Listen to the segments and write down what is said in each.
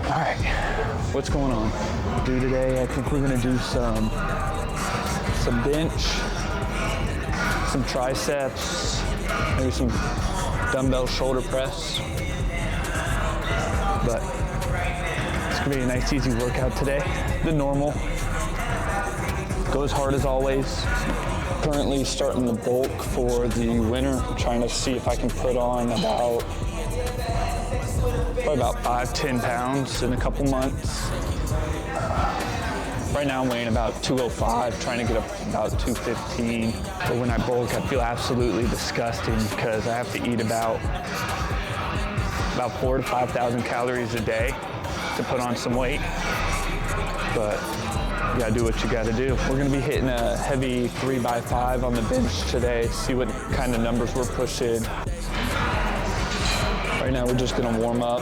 All right, what's going on? Today, I think we're gonna do some bench, some triceps, maybe some dumbbell shoulder press. But it's gonna be a nice, easy workout today. The normal. Go as hard as always. Currently starting the bulk for the winter. I'm trying to see if I can put on probably about 5-10 pounds in a couple months. Right now I'm weighing about 205, trying to get up to about 215. But when I bulk, I feel absolutely disgusting because I have to eat about 4,000 to 5,000 calories a day to put on some weight. But you gotta do what you gotta do. We're gonna be hitting a heavy 3x5 on the bench today, see what kind of numbers we're pushing. Right now we're just gonna warm up.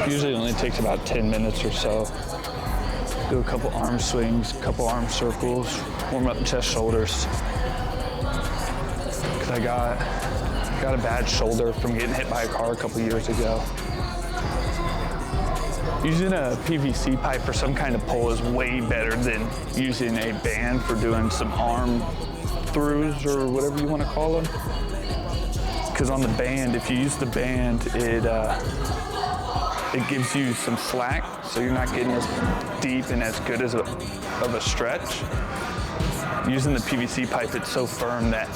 Usually it only takes about 10 minutes or so. Do a couple arm swings, a couple arm circles, warm up chest, shoulders. Cause I got a bad shoulder from getting hit by a car a couple years ago. Using a PVC pipe or some kind of pole is way better than using a band for doing some arm throughs or whatever you want to call them. Because on the band, if you use the band, it gives you some slack, so you're not getting as deep and as good of a stretch. Using the PVC pipe, it's so firm that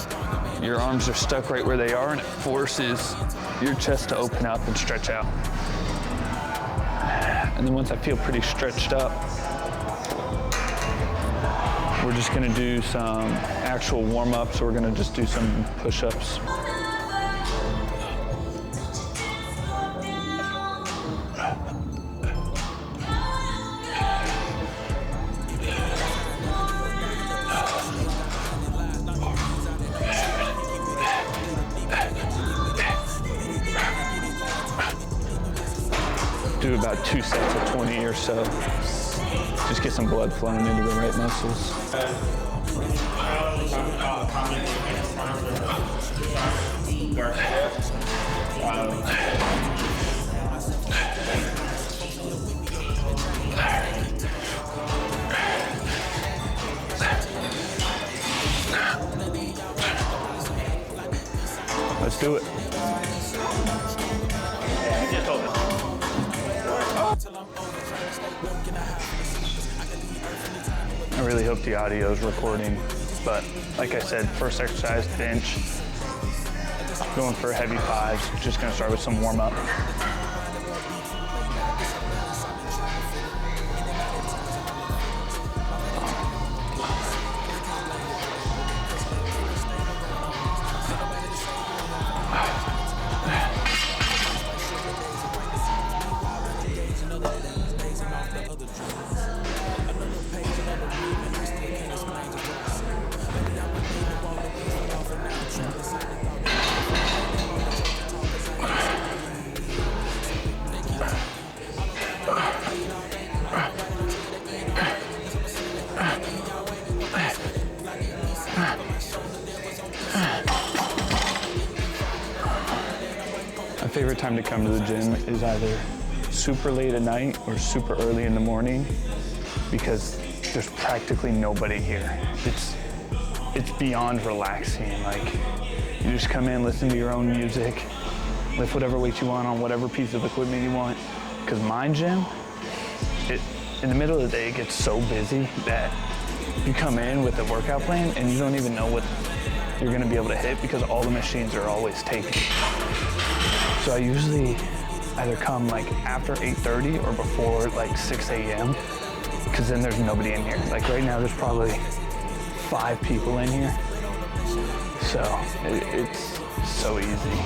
your arms are stuck right where they are, and it forces your chest to open up and stretch out. And then once I feel pretty stretched up, we're just gonna do some actual warm-ups. We're gonna just do some push-ups. Do about 2 sets of 20 or so. Just get some blood flowing into the right muscles. Let's do it. I really hope the audio is recording, but like I said, first exercise, bench, going for heavy fives, just gonna start with some warm up. My favorite time to come to the gym is either super late at night or super early in the morning because there's practically nobody here. It's beyond relaxing. Like, you just come in, listen to your own music, lift whatever weight you want on whatever piece of equipment you want. Because my gym, in the middle of the day, it gets so busy that you come in with a workout plan and you don't even know what you're gonna be able to hit because all the machines are always taken. So I usually either come like after 8:30 or before like 6 a.m. because then there's nobody in here. Like right now, there's probably 5 people in here. So it's so easy.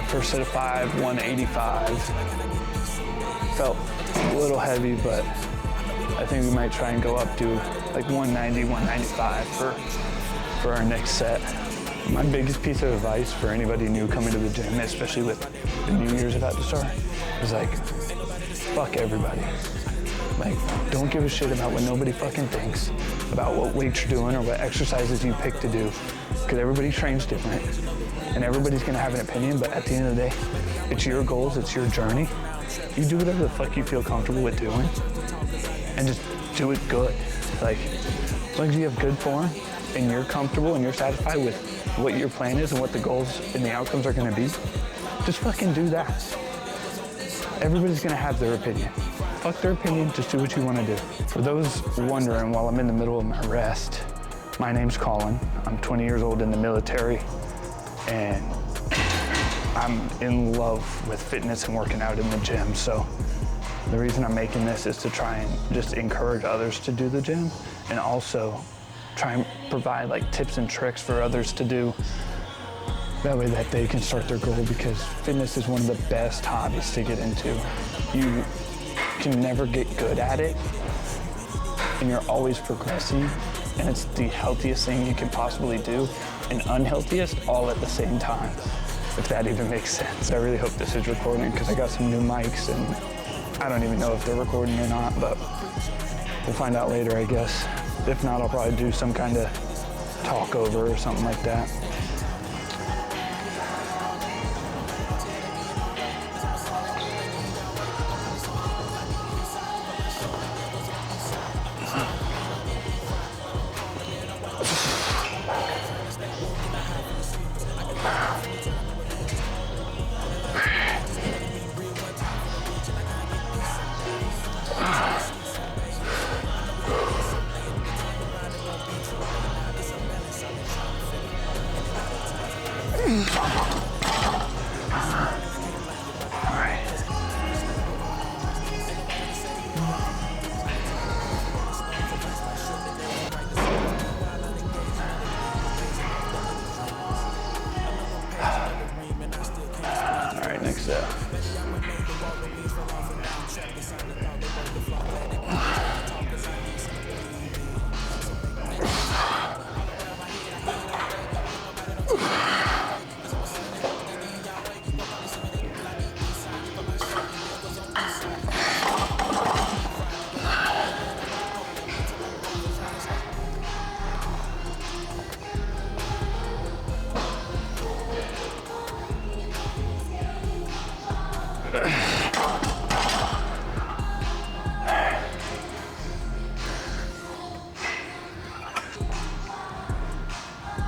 First set of 5, 185. Felt a little heavy, but I think we might try and go up to like 190, 195 for our next set. My biggest piece of advice for anybody new coming to the gym, especially with the New Year's about to start, is like, fuck everybody. Like, don't give a shit about what nobody fucking thinks about what weights you're doing or what exercises you pick to do, because everybody trains different and everybody's gonna have an opinion, but at the end of the day, it's your goals, it's your journey. You do whatever the fuck you feel comfortable with doing and just do it good. Like, as long as you have good form and you're comfortable and you're satisfied with what your plan is and what the goals and the outcomes are gonna be, just fucking do that. Everybody's gonna have their opinion. Fuck their opinion, just do what you wanna do. For those wondering, while I'm in the middle of my rest, my name's Colin. I'm 20 years old in the military, and I'm in love with fitness and working out in the gym. So the reason I'm making this is to try and just encourage others to do the gym, and also try and provide like tips and tricks for others to do. That way that they can start their goal, because fitness is one of the best hobbies to get into. You can never get good at it, and you're always progressing, and it's the healthiest thing you can possibly do, and unhealthiest all at the same time, if that even makes sense. I really hope this is recording, because I got some new mics, and I don't even know if they're recording or not, but we'll find out later, I guess. If not, I'll probably do some kind of talk over or something like that. Next up.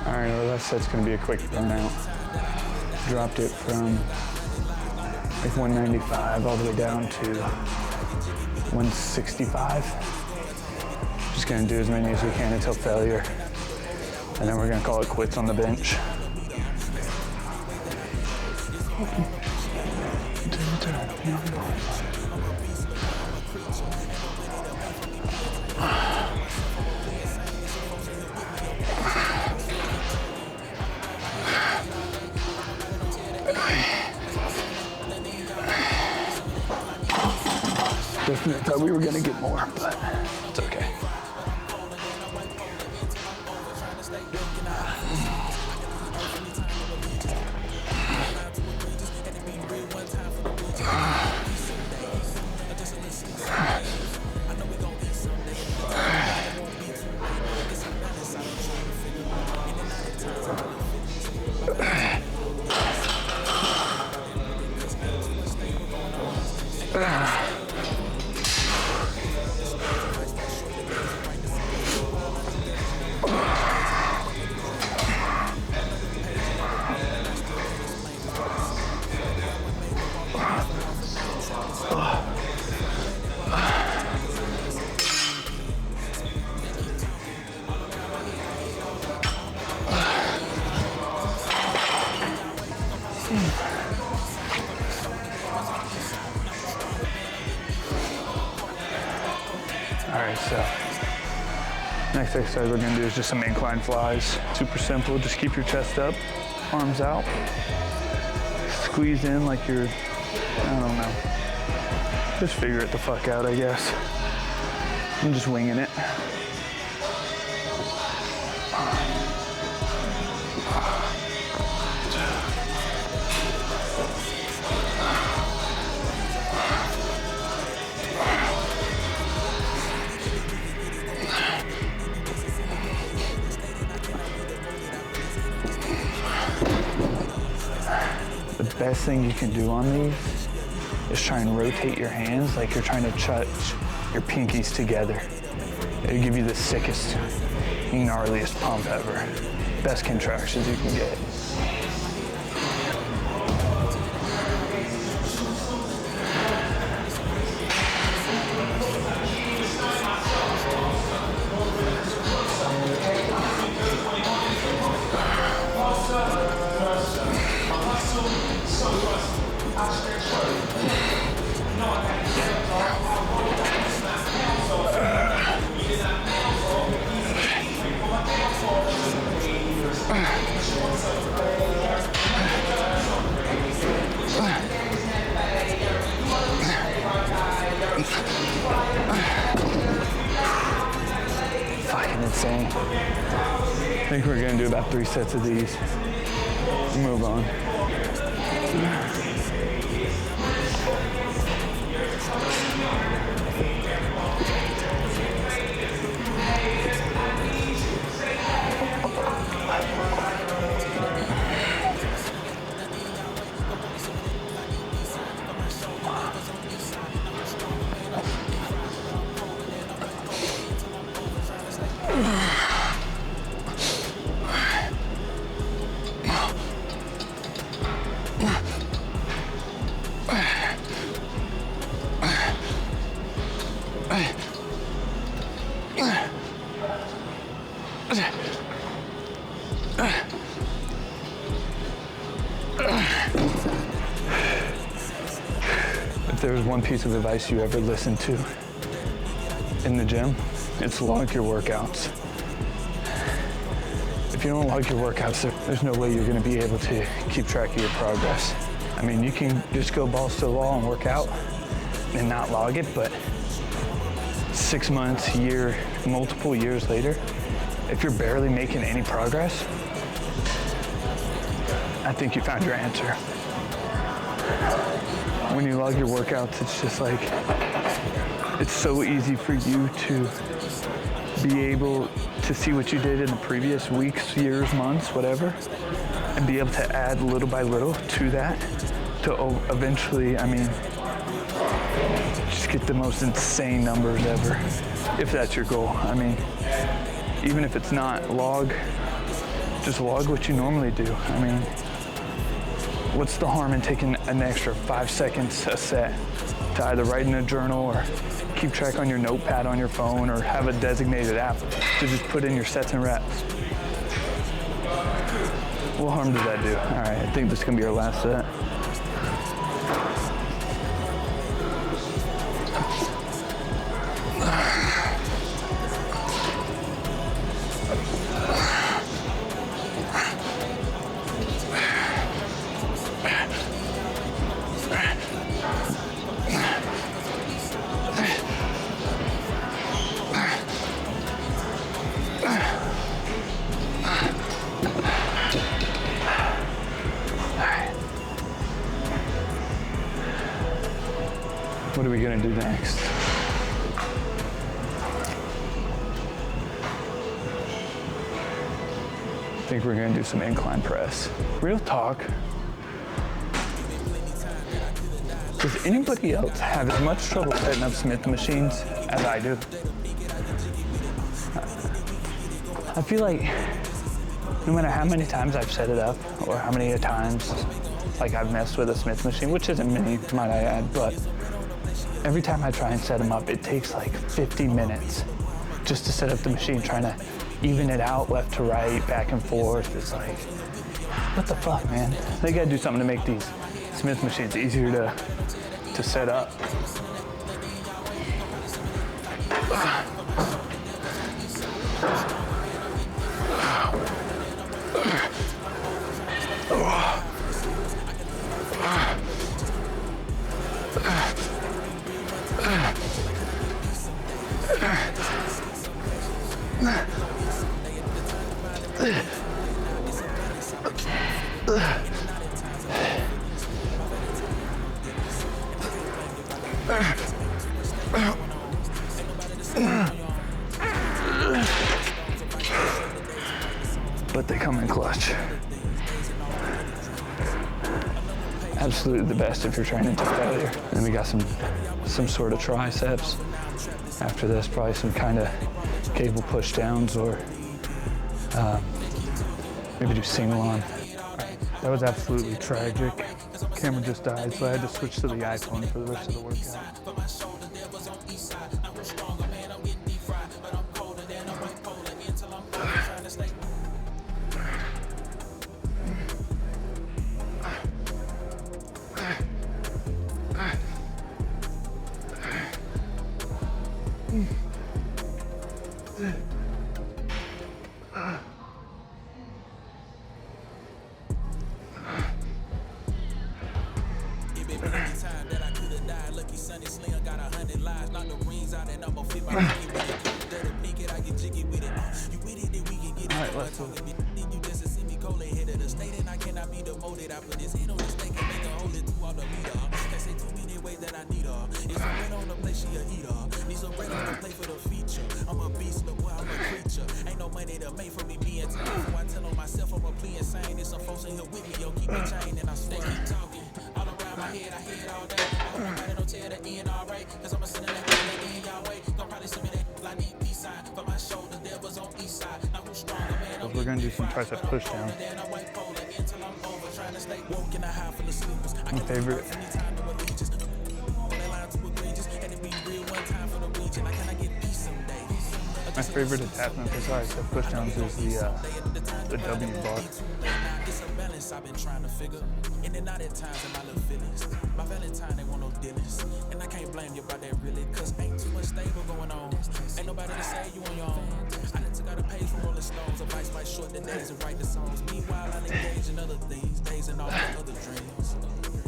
All right, well, that set's gonna be a quick burnout. Dropped it from like 195 all the way down to 165. Just gonna do as many as we can until failure. And then we're gonna call it quits on the bench. Definitely thought we were gonna get more, but it's okay. All right, so next exercise we're gonna do is just some incline flies. Super simple, just keep your chest up, arms out. Squeeze in like you're, I don't know. Just figure it the fuck out, I guess. I'm just winging it. best thing you can do on these is try and rotate your hands like you're trying to touch your pinkies together. It'll give you the sickest, gnarliest pump ever. Best contractions you can get. Fucking insane. I think we're gonna do about 3 sets of these. Move on. If there was one piece of advice you ever listened to in the gym, it's log your workouts. If you don't log your workouts, there's no way you're gonna be able to keep track of your progress. I mean, you can just go balls to the wall and work out and not log it, but 6 months, year, multiple years later, if you're barely making any progress, I think you found your answer. When you log your workouts, it's just like, it's so easy for you to be able to see what you did in the previous weeks, years, months, whatever, and be able to add little by little to that to eventually, I mean, just get the most insane numbers ever, if that's your goal. I mean, even if it's not, just log what you normally do. I mean, what's the harm in taking an extra 5 seconds a set to either write in a journal or keep track on your notepad on your phone or have a designated app to just put in your sets and reps? What harm does that do? All right, I think this is gonna be our last set. What are we gonna do next? I think we're gonna do some incline press. Real talk. Does anybody else have as much trouble setting up Smith machines as I do? I feel like no matter how many times I've set it up or how many times like I've messed with a Smith machine, which isn't many, might I add, but every time I try and set them up, it takes like 50 minutes just to set up the machine, trying to even it out left to right, back and forth. It's like, what the fuck, man? They gotta do something to make these Smith machines easier to set up. But they come in clutch. absolutely the best if you're training to failure. And we got some sort of triceps. After this, probably some kind of cable push downs or maybe do single on. That was absolutely tragic. Camera just died, so I had to switch to the iPhone for the rest of the workout. Alright, let's go. I'm a beast, look, boy, I'm a creature. Ain't no money to make for me being tough. So I tell on myself I'm a plea insane. There's some folks in here with me, yo, keep me chained. And I swear, keep talking. All around my head, I hear it all day. I hope nobody don't tell the end alright. Cause I'm a sinner that in y'all way. Gon' probably send me that like the east side. But my shoulder, devils on east side. Now who's stronger, man? We're gonna do some tricep push down. My favorite. My favorite attachment for tricep push downs is the W bar. I've been trying to figure in and out at times in my little feelings. My Valentine ain't want no dealings, and I can't blame you about that really, cause ain't too much stable going on. Ain't nobody to say you on your own. I done took out a page from Rolling Stones, advice might short the days and write the songs. Meanwhile, I engage in other things, days and all my other dreams.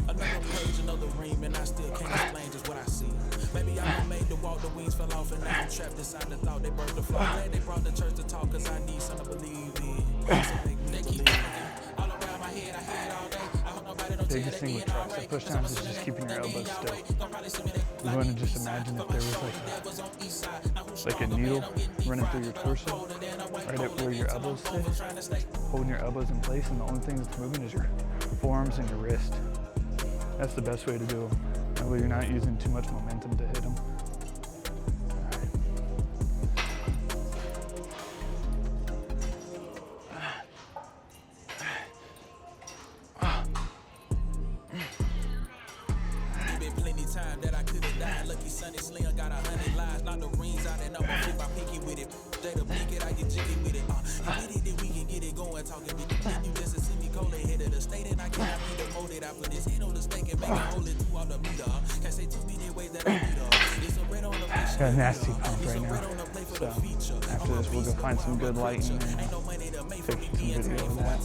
Another page, another ream, and I still can't explain just what I see. Maybe I done made the walk, the wings fell off, and now I'm trapped inside the thought they birthed the flow. Glad they brought the church to talk, cause I need something to believe in. So they keep all around my head, I hear it all day. I hope nobody don't biggest thing with tricep push downs is just keeping your elbows still. You want to just imagine if there was like a needle running through your torso, right at where your elbows sit, holding your elbows in place, and the only thing that's moving is your forearms and your wrist. That's the best way to do them. That way you're not using too much momentum to hit them. Got a nasty pump right now. So after this, we'll go find some good lighting and take some video of that.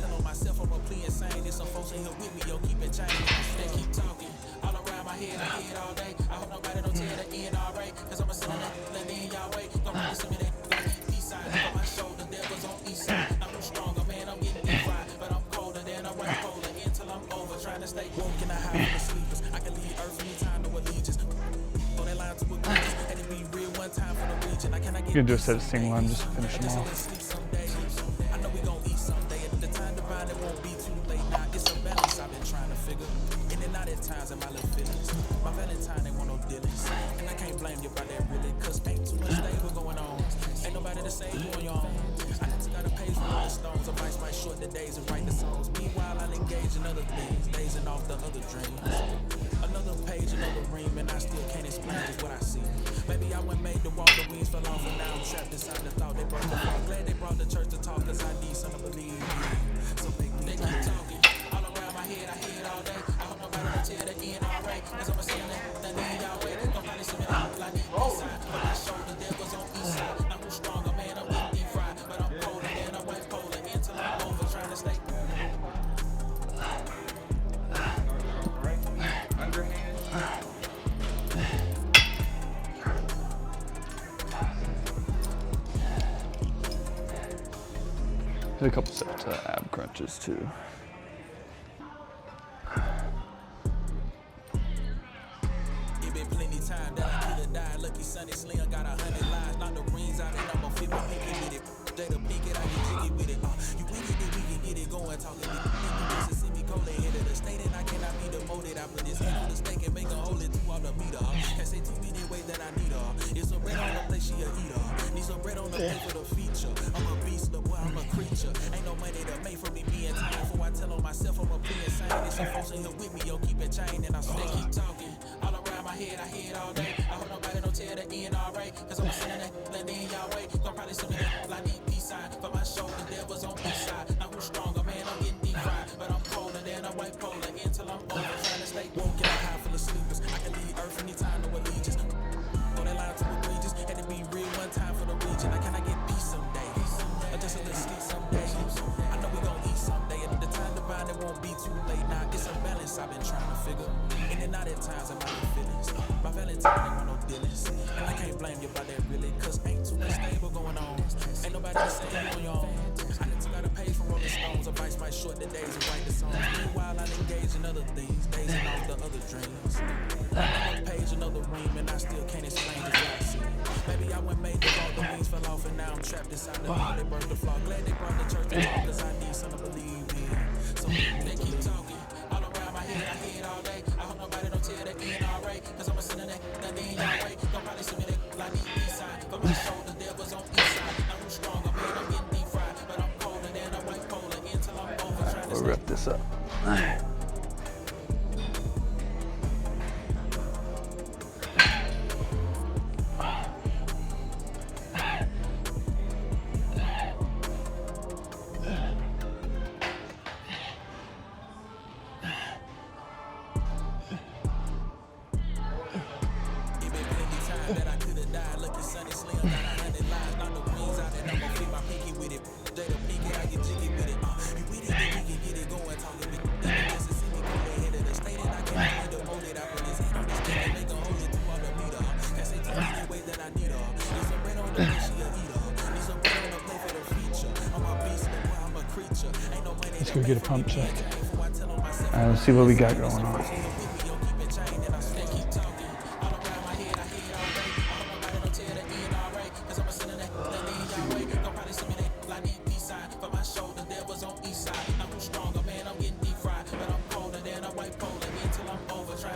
You can do a set of single arm just to finish them off. My Valentine ain't want no dealings, and I can't blame you about that really, cause ain't too much stable going on. Ain't nobody to save you on your own. I just got a page from Rolling Stones, advice might short the days and write the songs. Meanwhile, I'll engage in other things, dazing off the other dreams. Another page, another ream, and I still can't explain just what I see. Maybe I went made the walk, the wings fell off, and now I'm trapped inside the thought they brought the fall. Glad they brought the church to talk, cause I need something to believe in. So they keep talking. All around my head, I hear it all day. I hope nobody don't tell the end alright. Cause I'm a sinner, that need y'all way. Nobody see me like the east side. But my shoulder, devils on east side. Now who's stronger, man, I'm getting deep fried. But I'm colder than a white polar until I'm over trying to stay. Underhand. A couple sets of ab crunches too. It been plenty time that I could've died. Lucky Sunday Slim got 100 lives. Knock the rings out and I'm a 50 with it. They the peak it, I get jiggy with it. You with it, then we can get it going. Talking to me, see me cold head of the state, and I cannot be demoted. apple this. Ain't on the steak and make a hole it through all the meter. Can't say too many ways that I need her. It's some bread on the plate, she a eater. Need some bread on the plate for the feature. I'm a beast, look boy, I'm a creature. Ain't no money to make for me being time. Before I tell on myself, I'm a play insane. There's some folks in here with me, yo, keep it chain. And I swear, keep talking. All around my head, I hear it all day. I hope nobody don't tell the end alright. Cause I'm sitting that blending y'all way. Gon' probably send me that like the peace sign. For my shoulder, devil's on each side. Now who's stronger, man, I'm getting deep fried. But I'm colder than a white polar until I'm over. Trying to stay woke in a high full of sleepers. I can leave earth anytime, no allegiance. Oh, that line to egregious. Had to be real one time for the region. Like, can I get peace someday? Or just a little sleep someday? I know we gon' eat someday. And the time to find it won't be too late. Now it's a balance I've been trying to figure. In and out at times I'm out of feelings. My Valentine ain't want no dealings. And I can't blame you about that really. Cause ain't too much stable going on. Ain't nobody to say you on your own. I done took out a page from Rolling Stones. Advice might short the days and write the songs. Meanwhile I engage in other things. Dazing off the other dreams. Another page, another ream. And I still can't explain just what I see. Maybe I went made the all the wings fell off. And now I'm trapped inside the law. They birthed the flaw. Glad they brought the church to talk. Cause I need something to believe in. So they keep talking. All around my head, I hear it all day. I hope nobody don't tell the end alright. Cause I'm a sinner that in y'all way. Don't probably see me that like the east side. But my shoulder, devil's on each side. Now who's stronger, man, I'm getting deep fried. But I'm colder than a white polar until I'm over trying to We'll wrap this up. that I could've died. Lucky Sunny Slim got 100 lives. Knock the wings out and I'ma feed my pinky with it. Jada Pinky, I get jiggy with it. You with it, then we can get it going. Talking big. Mississippi, go ahead of the state and I can't find the molded out for this. Ain't on this thing and make a hold it through all the meter. Can't say too many ways that I need her. Need some bread on the plate, she a eater. Need some bread on the plate for the feature. I'm a beast, but boy, I'm a creature. Ain't no money. Let's go get a pump check. Let's see what we got going on.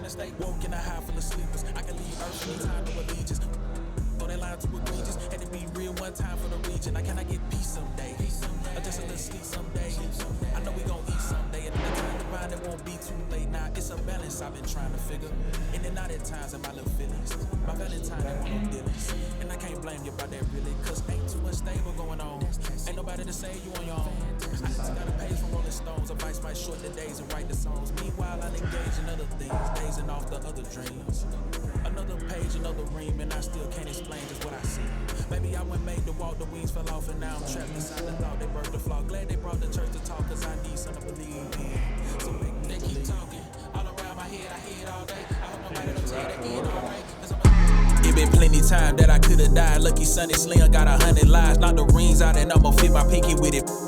Stay woke in a high full of sleepers. I can leave earth anytime, no allegiance. Throw that line to egregious. Had to be real one time for the region. I cannot get peace someday. Or just a little sleep someday. I know we gon' eat someday. And the time to find it won't be too late. Now it's a balance I've been trying to figure. In and out at times in my little feelings. My Valentine ain't want no dealings. And I can't blame you about that really. Cause ain't too much stable going on. Ain't nobody to save you on your own. I just got a page from Rolling Stones. Advice might short the days and write the songs. Meanwhile I engage in other things. Dazing off the other dreams. Another page, another ream. And I still can't explain just what I see. Maybe I went made to walk, the wings fell off. And now I'm trapped inside the thought. They birthed the flaw. Glad they brought the church to talk. Cause I need something to believe in. So they keep talking. All around my head, I hear it all day. I hope nobody don't tell the end alright. It been plenty time that I could've died. Lucky Sunny Slim got 100 lives. Knock the rings out and I'ma fit my pinky with it.